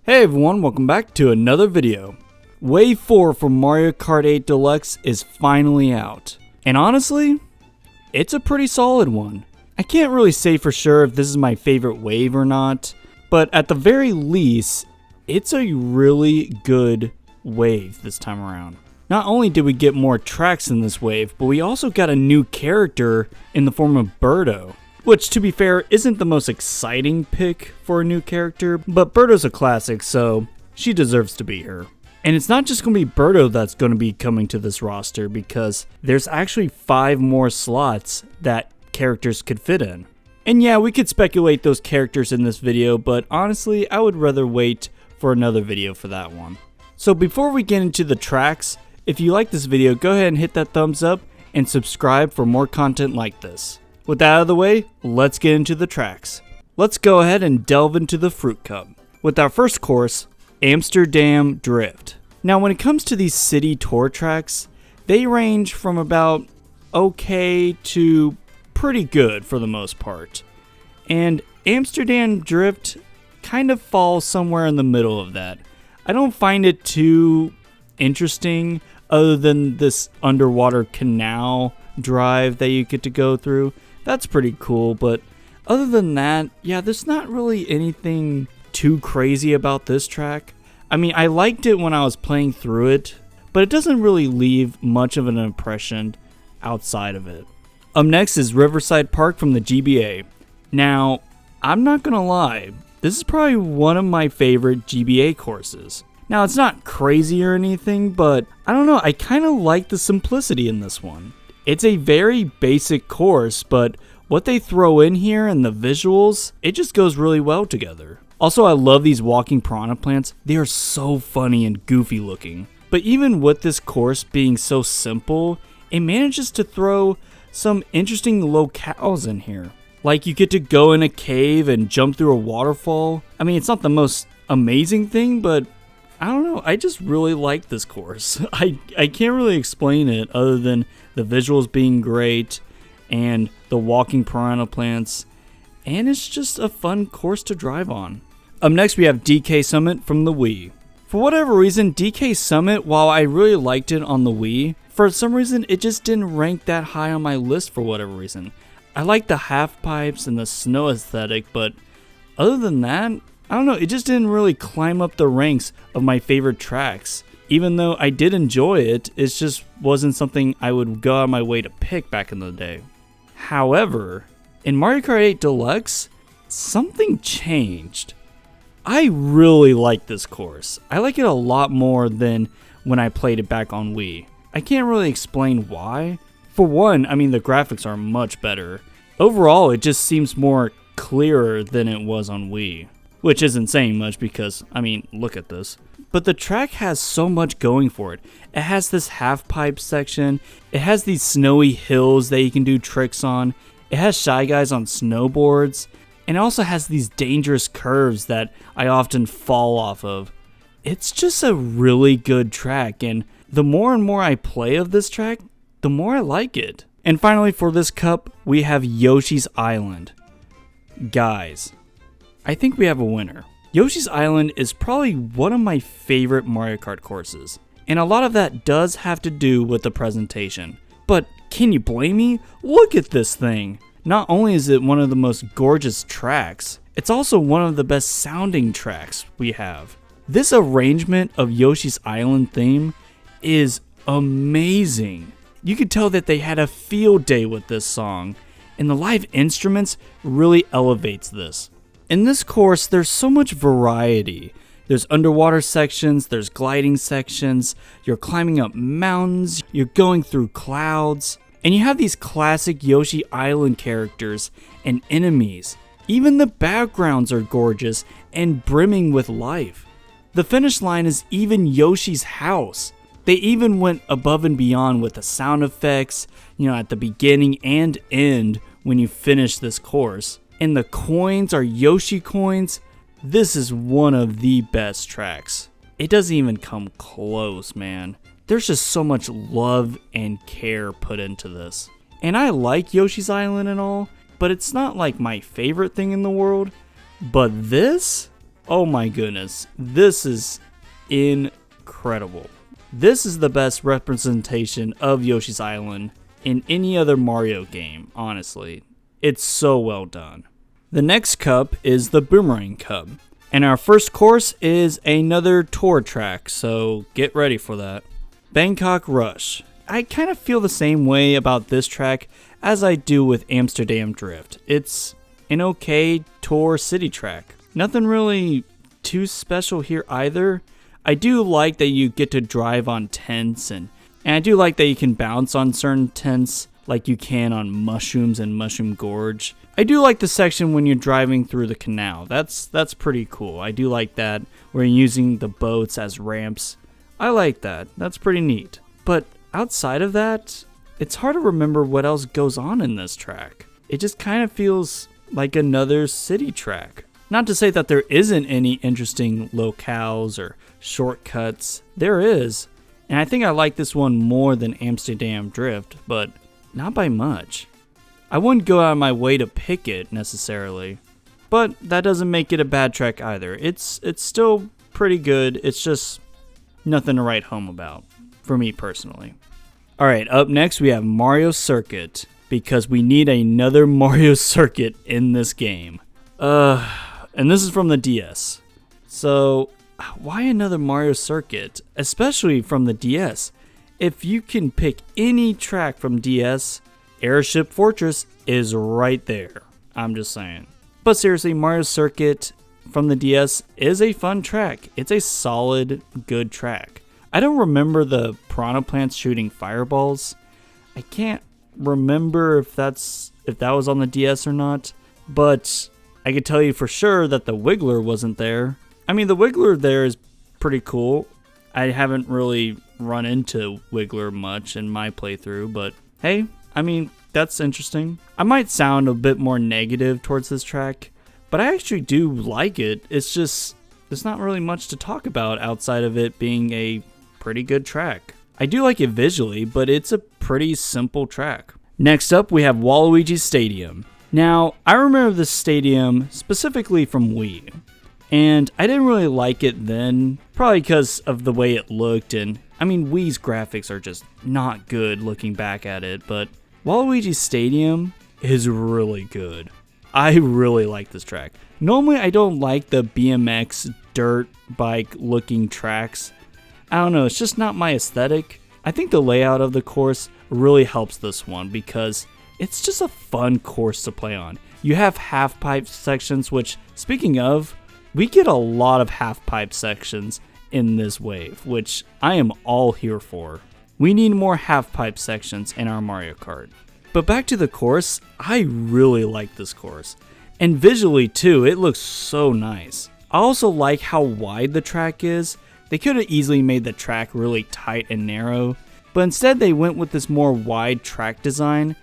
Hey everyone, welcome back to another video. Wave 4 for Mario Kart 8 Deluxe is finally out. And honestly, it's a pretty solid one. I can't really say for sure if this is my favorite wave or not, but at the very least, it's a really good wave this time around. Not only did we get more tracks in this wave, but we also got a new character in the form of Birdo. Which, to be fair, isn't the most exciting pick for a new character, but Birdo's a classic, so she deserves to be here. And it's not just going to be Birdo that's going to be coming to this roster, because there's actually 5 more slots that characters could fit in. And yeah, we could speculate those characters in this video, but honestly, I would rather wait for another video for that one. So before we get into the tracks, if you like this video, go ahead and hit that thumbs up and subscribe for more content like this. With that out of the way, let's get into the tracks. Let's go ahead and delve into the Fruit Cup. With our first course, Amsterdam Drift. Now when it comes to these city tour tracks, they range from about okay to pretty good for the most part. And Amsterdam Drift kind of falls somewhere in the middle of that. I don't find it too interesting other than this underwater canal drive that you get to go through. That's pretty cool, but other than that, yeah, there's not really anything too crazy about this track. I mean, I liked it when I was playing through it, but it doesn't really leave much of an impression outside of it. Up next is Riverside Park from the GBA. Now, I'm not gonna lie, this is probably one of my favorite GBA courses. Now, it's not crazy or anything, but I don't know, I kind of like the simplicity in this one. It's a very basic course, but what they throw in here and the visuals, it just goes really well together. Also, I love these walking piranha plants. They are so funny and goofy looking. But even with this course being so simple, it manages to throw some interesting locales in here. Like you get to go in a cave and jump through a waterfall. I mean, it's not the most amazing thing, but I don't know, I just really like this course. I can't really explain it other than the visuals being great and the walking piranha plants, and it's just a fun course to drive on. Up next we have DK Summit from the Wii. For whatever reason, DK Summit, while I really liked it on the Wii, for some reason it just didn't rank that high on my list for whatever reason. I like the half pipes and the snow aesthetic, but other than that, I don't know, it just didn't really climb up the ranks of my favorite tracks. Even though I did enjoy it, it just wasn't something I would go out of my way to pick back in the day. However, in Mario Kart 8 Deluxe, something changed. I really like this course. I like it a lot more than when I played it back on Wii. I can't really explain why. For one, I mean, the graphics are much better. Overall, it just seems more clearer than it was on Wii. Which isn't saying much because, I mean, look at this. But the track has so much going for it. It has this half pipe section. It has these snowy hills that you can do tricks on. It has Shy Guys on snowboards. And it also has these dangerous curves that I often fall off of. It's just a really good track, and the more and more I play of this track, the more I like it. And finally for this cup, we have Yoshi's Island. Guys, I think we have a winner. Yoshi's Island is probably one of my favorite Mario Kart courses, and a lot of that does have to do with the presentation. But can you blame me? Look at this thing! Not only is it one of the most gorgeous tracks, it's also one of the best sounding tracks we have. This arrangement of Yoshi's Island theme is amazing. You could tell that they had a field day with this song, and the live instruments really elevates this. In this course, there's so much variety. There's underwater sections, there's gliding sections, you're climbing up mountains, you're going through clouds, and you have these classic Yoshi Island characters and enemies. Even the backgrounds are gorgeous and brimming with life. The finish line is even Yoshi's house. They even went above and beyond with the sound effects, at the beginning and end when you finish this course. And the coins are Yoshi coins. This is one of the best tracks. It doesn't even come close, man. There's just so much love and care put into this. And I like Yoshi's Island and all, but it's not like my favorite thing in the world. But this Oh my goodness, this is incredible. This is the best representation of Yoshi's Island in any other Mario game, honestly. It's so well done. The next cup is the Boomerang Cup. And our first course is another tour track, so get ready for that. Bangkok Rush. I kind of feel the same way about this track as I do with Amsterdam Drift. It's an okay tour city track. Nothing really too special here either. I do like that you get to drive on tents, and I do like that you can bounce on certain tents like you can on Mushrooms and Mushroom Gorge. I do like the section when you're driving through the canal. That's pretty cool. I do like that, where you're using the boats as ramps. I like that. That's pretty neat. But outside of that, it's hard to remember what else goes on in this track. It just kind of feels like another city track. Not to say that there isn't any interesting locales or shortcuts. There is. And I think I like this one more than Amsterdam Drift, but not by much. I wouldn't go out of my way to pick it necessarily, but that doesn't make it a bad track either. It's still pretty good. It's just nothing to write home about for me personally. Alright, up next we have Mario Circuit, because we need another Mario Circuit in this game. And this is from the DS. So, why another Mario Circuit? Especially from the DS. If you can pick any track from DS, Airship Fortress is right there. I'm just saying. But seriously, Mario Circuit from the DS is a fun track. It's a solid, good track. I don't remember the piranha plants shooting fireballs. I can't remember if that was on the DS or not. But I can tell you for sure that the Wiggler wasn't there. I mean, the Wiggler there is pretty cool. I haven't really run into Wiggler much in my playthrough, but hey, I mean, that's interesting. I might sound a bit more negative towards this track, but I actually do like it. It's just, there's not really much to talk about outside of it being a pretty good track. I do like it visually, but it's a pretty simple track. Next up, we have Waluigi Stadium. Now, I remember this stadium specifically from Wii, and I didn't really like it then, probably because of the way it looked, and I mean, Wii's graphics are just not good looking back at it, but Waluigi Stadium is really good. I really like this track. Normally, I don't like the BMX dirt bike looking tracks. I don't know, it's just not my aesthetic. I think the layout of the course really helps this one because it's just a fun course to play on. You have half-pipe sections, which, speaking of, we get a lot of half-pipe sections in this wave, which I am all here for. We need more half-pipe sections in our Mario Kart. But back to the course, I really like this course. And visually too, it looks so nice. I also like how wide the track is. They could have easily made the track really tight and narrow, but instead they went with this more wide track design,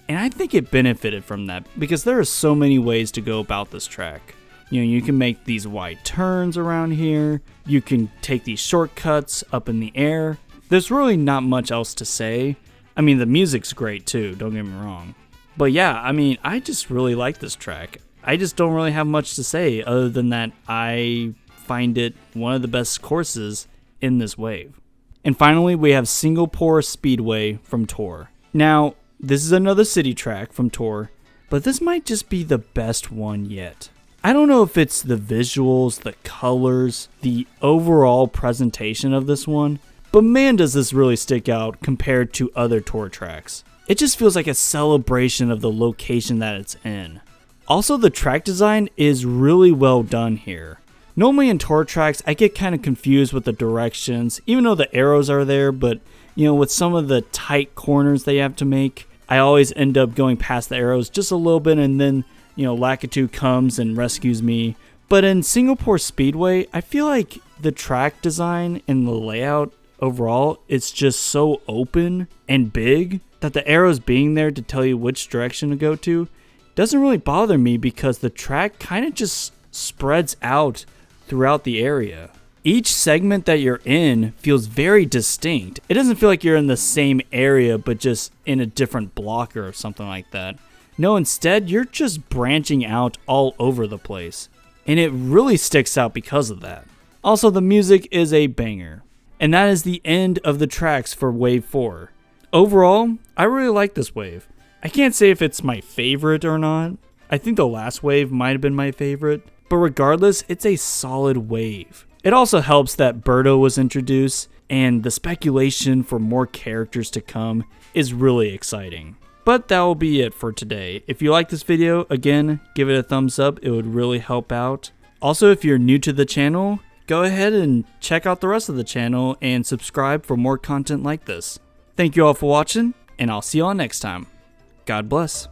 and I think it benefited from that because there are so many ways to go about this track. You know, you can make these wide turns around here, you can take these shortcuts up in the air. There's really not much else to say. I mean, the music's great too, don't get me wrong. But yeah, I mean, I just really like this track. I just don't really have much to say other than that I find it one of the best courses in this wave. And finally, we have Singapore Speedway from Tour. Now, this is another city track from Tour, but this might just be the best one yet. I don't know if it's the visuals, the colors, the overall presentation of this one, but man does this really stick out compared to other Tour tracks. It just feels like a celebration of the location that it's in. Also, the track design is really well done here. Normally in Tour tracks, I get kind of confused with the directions, even though the arrows are there, but you know, with some of the tight corners they have to make, I always end up going past the arrows just a little bit and then, you know, Lakitu comes and rescues me. But in Singapore Speedway, I feel like the track design and the layout overall, it's just so open and big that the arrows being there to tell you which direction to go to doesn't really bother me because the track kind of just spreads out throughout the area. Each segment that you're in feels very distinct. It doesn't feel like you're in the same area but just in a different block or something like that. No, instead, you're just branching out all over the place. and it really sticks out because of that. Also, the music is a banger. And that is the end of the tracks for Wave 4. Overall, I really like this wave. I can't say if it's my favorite or not. I think the last wave might have been my favorite, but regardless, it's a solid wave. It also helps that Birdo was introduced, and the speculation for more characters to come is really exciting. But that will be it for today. If you like this video, again, give it a thumbs up. It would really help out. Also, if you're new to the channel, go ahead and check out the rest of the channel and subscribe for more content like this. Thank you all for watching, and I'll see you all next time. God bless.